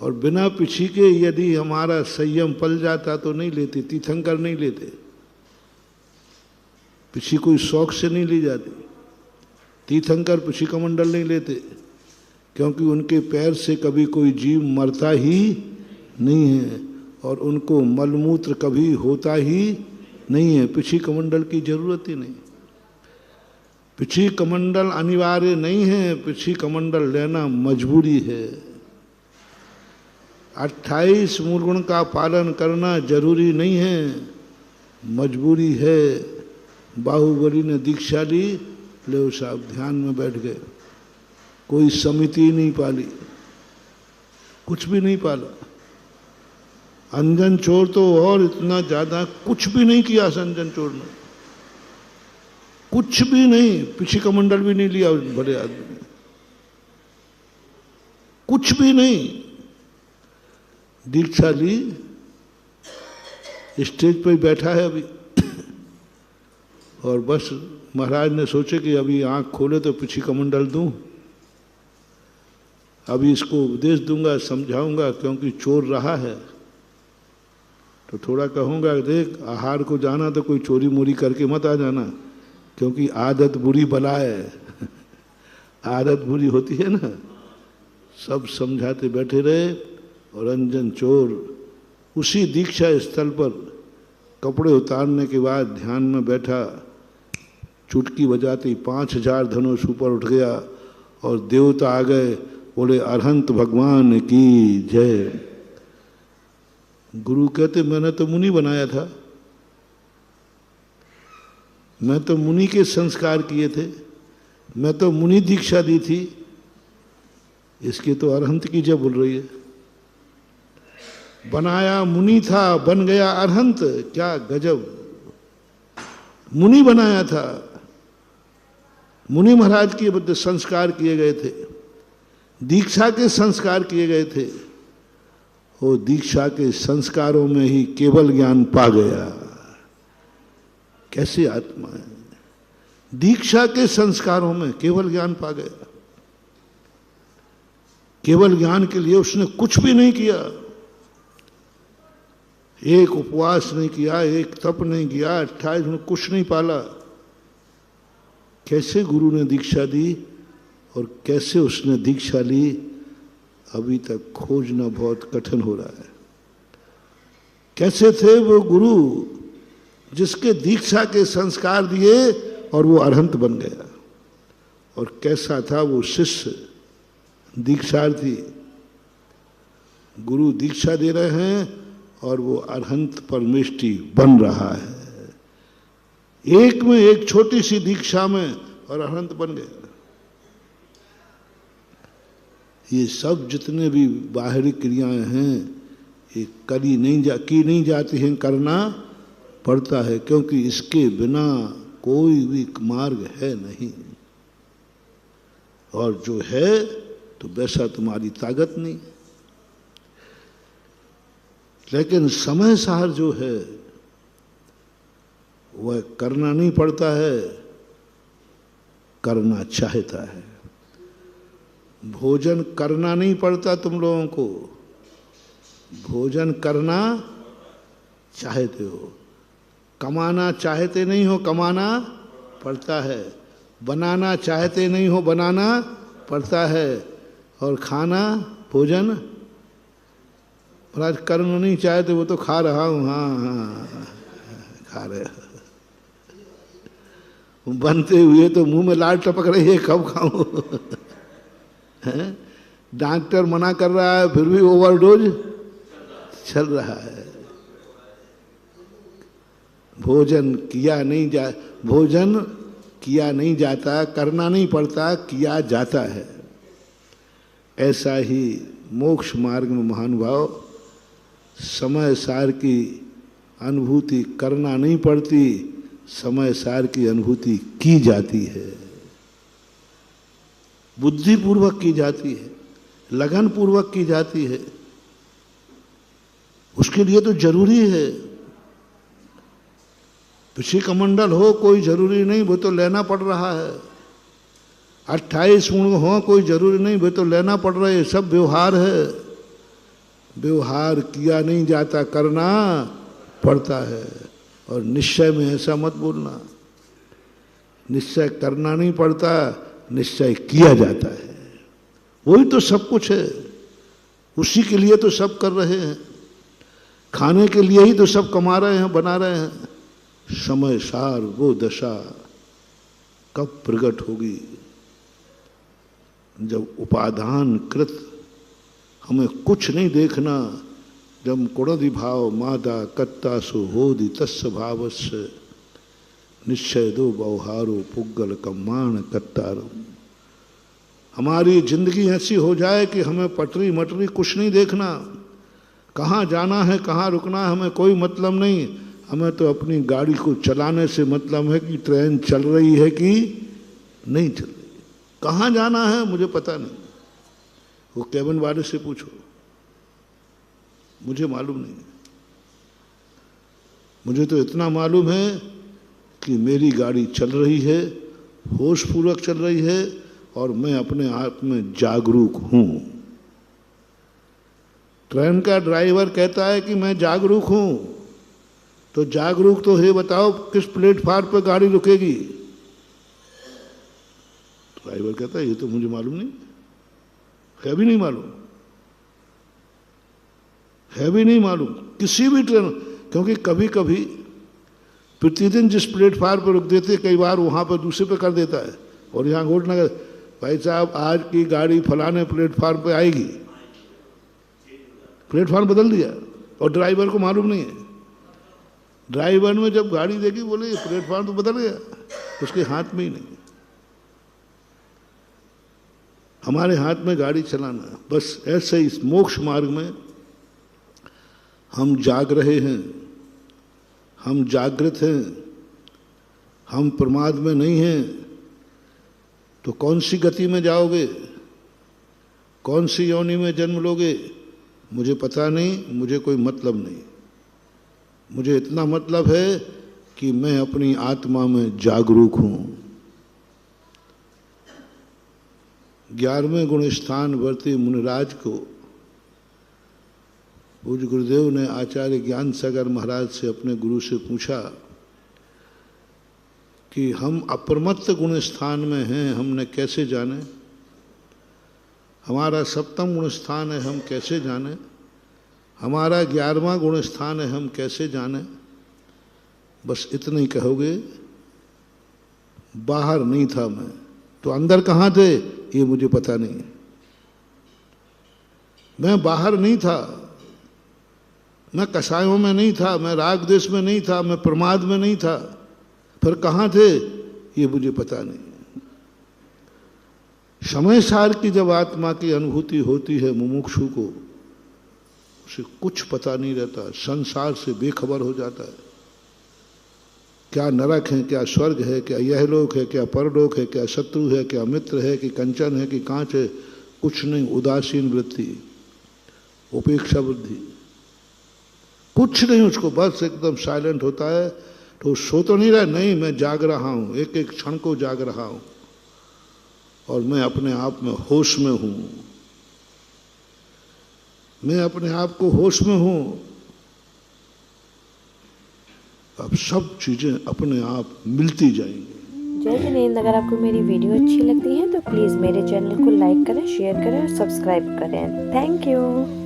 और बिना पिछी के यदि हमारा संयम पल जाता तो नहीं लेते, तीर्थंकर नहीं लेते। पिछी कोई शौक से नहीं ली जाती। तीर्थंकर पिछी कमंडल नहीं लेते, क्योंकि उनके पैर से कभी कोई जीव मरता ही नहीं है और उनको मलमूत्र कभी होता ही नहीं है। पिछी कमंडल की जरूरत ही नहीं। पिछी कमंडल अनिवार्य नहीं है, पिछी कमंडल लेना मजबूरी है। 28 मूलगुण का पालन करना जरूरी नहीं है, मजबूरी है। बाहुबली ने दीक्षा ली, ले साहब ध्यान में बैठ गए, कोई समिति नहीं पाली, कुछ भी नहीं पाला। अंजन चोर तो और इतना ज्यादा कुछ भी नहीं किया। अंजन चोर ने कुछ भी नहीं, पिछी कमंडल भी नहीं लिया बड़े आदमी ने, कुछ भी नहीं। दीक्षा ली, स्टेज पर बैठा है अभी और बस महाराज ने सोचे कि अभी आंख खोले तो पिछी कमंडल दूं, अभी इसको उपदेश दूंगा, समझाऊंगा, क्योंकि चोर रहा है तो थोड़ा कहूंगा, देख आहार को जाना तो कोई चोरी मोरी करके मत आ जाना, क्योंकि आदत बुरी बला है आदत बुरी होती है ना। सब समझाते बैठे रहे और अंजन चोर उसी दीक्षा स्थल पर कपड़े उतारने के बाद ध्यान में बैठा। चुटकी बजाती 5000 धनुष ऊपर उठ गया और देवता आ गए, बोले अरहंत भगवान की जय। गुरु कहते मैंने तो मुनि बनाया था, मैं तो मुनि के संस्कार किए थे, मैं तो मुनि दीक्षा दी थी, इसके तो अरहंत की जय बोल रही है। बनाया मुनि था, बन गया अरहंत, क्या गजब। मुनि बनाया था, मुनि महाराज के संस्कार किए गए थे, दीक्षा के संस्कार किए गए थे। वो दीक्षा के संस्कारों में ही केवल ज्ञान पा गया। कैसे आत्मा है, दीक्षा के संस्कारों में केवल ज्ञान पा गया। केवल ज्ञान के लिए उसने कुछ भी नहीं किया, एक उपवास नहीं किया, एक तप नहीं किया, 28 में कुछ नहीं पाला। कैसे गुरु ने दीक्षा दी और कैसे उसने दीक्षा ली, अभी तक खोजना बहुत कठिन हो रहा है। कैसे थे वो गुरु जिसके दीक्षा के संस्कार दिए और वो अरहंत बन गया, और कैसा था वो शिष्य दीक्षार्थी। गुरु दीक्षा दे रहे हैं और वो अरहंत परमेष्टि बन रहा है, एक में एक छोटी सी दीक्षा में, और अरहंत बन गया। ये सब जितने भी बाहरी क्रियाएं हैं ये की नहीं जाती हैं, करना पड़ता है, क्योंकि इसके बिना कोई भी मार्ग है नहीं। और जो है तो वैसा तुम्हारी ताकत नहीं। लेकिन समय सार जो है वह करना नहीं पड़ता है, करना चाहता है। भोजन करना नहीं पड़ता तुम लोगों को, भोजन करना चाहते हो। कमाना चाहते नहीं हो, कमाना पड़ता है। बनाना चाहते नहीं हो, बनाना पड़ता है। और खाना भोजन महाराज करना नहीं चाहते, वो तो खा रहा हूँ, हाँ खा रहे हो। बनते हुए तो मुंह में लाल टपक रही है, कब खाऊं डॉक्टर मना कर रहा है, फिर भी ओवरडोज चल रहा है। भोजन किया नहीं जाता, करना नहीं पड़ता, किया जाता है। ऐसा ही मोक्ष मार्ग में महानुभाव समय सार की अनुभूति करना नहीं पड़ती, समय सार की अनुभूति की जाती है, बुद्धिपूर्वक की जाती है, लगन पूर्वक की जाती है। उसके लिए तो जरूरी है। पिछी कमंडल हो कोई जरूरी नहीं, वो तो लेना पड़ रहा है। 28 गुण हो कोई जरूरी नहीं, वो तो लेना पड़ रहा है, सब व्यवहार है। व्यवहार किया नहीं जाता, करना पड़ता है। और निश्चय में ऐसा मत बोलना, निश्चय करना नहीं पड़ता, निश्चय किया जाता है। वही तो सब कुछ है, उसी के लिए तो सब कर रहे हैं, खाने के लिए ही तो सब कमा रहे हैं, बना रहे हैं। समय सार वो दशा कब प्रकट होगी जब उपादान कृत हमें कुछ नहीं देखना, जब कुणधि भाव मादा कत्ता सो होदि तस्य भावस्य निश्चय दो व्यवहारो पुग्गल कम्माण कत्तारम। हमारी जिंदगी ऐसी हो जाए कि हमें पटरी मटरी कुछ नहीं देखना, कहाँ जाना है कहाँ रुकना है हमें कोई मतलब नहीं। हमें तो अपनी गाड़ी को चलाने से मतलब है कि ट्रेन चल रही है कि नहीं चल रही, कहाँ जाना है मुझे पता नहीं। वो केबिन वाले से पूछो, मुझे मालूम नहीं। मुझे तो इतना मालूम है कि मेरी गाड़ी चल रही है, होशपूर्वक चल रही है, और मैं अपने आप में जागरूक हूं। ट्रेन का ड्राइवर कहता है कि मैं जागरूक हूं, तो जागरूक तो है, बताओ किस प्लेटफार्म पर गाड़ी रुकेगी। ड्राइवर कहता है ये तो मुझे मालूम नहीं है, भी नहीं मालूम है, भी नहीं मालूम किसी भी ट्रेन। क्योंकि कभी कभी प्रतिदिन जिस प्लेटफार्म पर रुक देते, कई बार वहां पर दूसरे पे कर देता है, और यहाँ घोषणा कर, भाई साहब आज की गाड़ी फलाने प्लेटफार्म पे आएगी, प्लेटफार्म बदल दिया, और ड्राइवर को मालूम नहीं है। ड्राइवर ने जब गाड़ी देखी बोले ये प्लेटफार्म तो बदल गया, उसके हाथ में ही नहीं। हमारे हाथ में गाड़ी चलाना, बस ऐसे इस मोक्ष मार्ग में हम जाग रहे हैं, हम जागृत हैं, हम प्रमाद में नहीं हैं। तो कौन सी गति में जाओगे, कौन सी योनि में जन्म लोगे, मुझे पता नहीं, मुझे कोई मतलब नहीं। मुझे इतना मतलब है कि मैं अपनी आत्मा में जागरूक हूं। 11वें गुण स्थान वर्ती मुनिराज को पूज्य गुरुदेव ने आचार्य ज्ञान सागर महाराज से, अपने गुरु से पूछा कि हम अप्रमत्त गुण स्थान में हैं, हमने कैसे जाने। हमारा 7वां गुण स्थान है, हम कैसे जाने। हमारा 11वां गुण स्थान है, हम कैसे जाने। बस इतना ही कहोगे, बाहर नहीं था मैं, तो अंदर कहाँ थे ये मुझे पता नहीं। मैं बाहर नहीं था, मैं कसायों में नहीं था, मैं राग देश में नहीं था, मैं प्रमाद में नहीं था, फिर कहाँ थे ये मुझे पता नहीं। समय सार की जब आत्मा की अनुभूति होती है मुमुक्षु को, उसे कुछ पता नहीं रहता, संसार से बेखबर हो जाता है। क्या नरक है, क्या स्वर्ग है, क्या यह लोक है, क्या परलोक है, क्या शत्रु है, क्या मित्र है, कि कंचन है कि कांच है, कुछ नहीं। उदासीन वृत्ति, उपेक्षा बुद्धि, कुछ नहीं उसको, बस एकदम साइलेंट होता है। तो सो तो नहीं रहा, नहीं मैं जाग रहा हूं, एक एक क्षण को जाग रहा हूं, और मैं अपने आप में होश में हूं, मैं अपने आप को होश में हूं। अब सब चीजें अपने आप मिलती जाएंगी। जय जिनेंद्र। अगर आपको मेरी वीडियो अच्छी लगती है तो प्लीज़ मेरे चैनल को लाइक करें, शेयर करें और सब्सक्राइब करें। Thank you.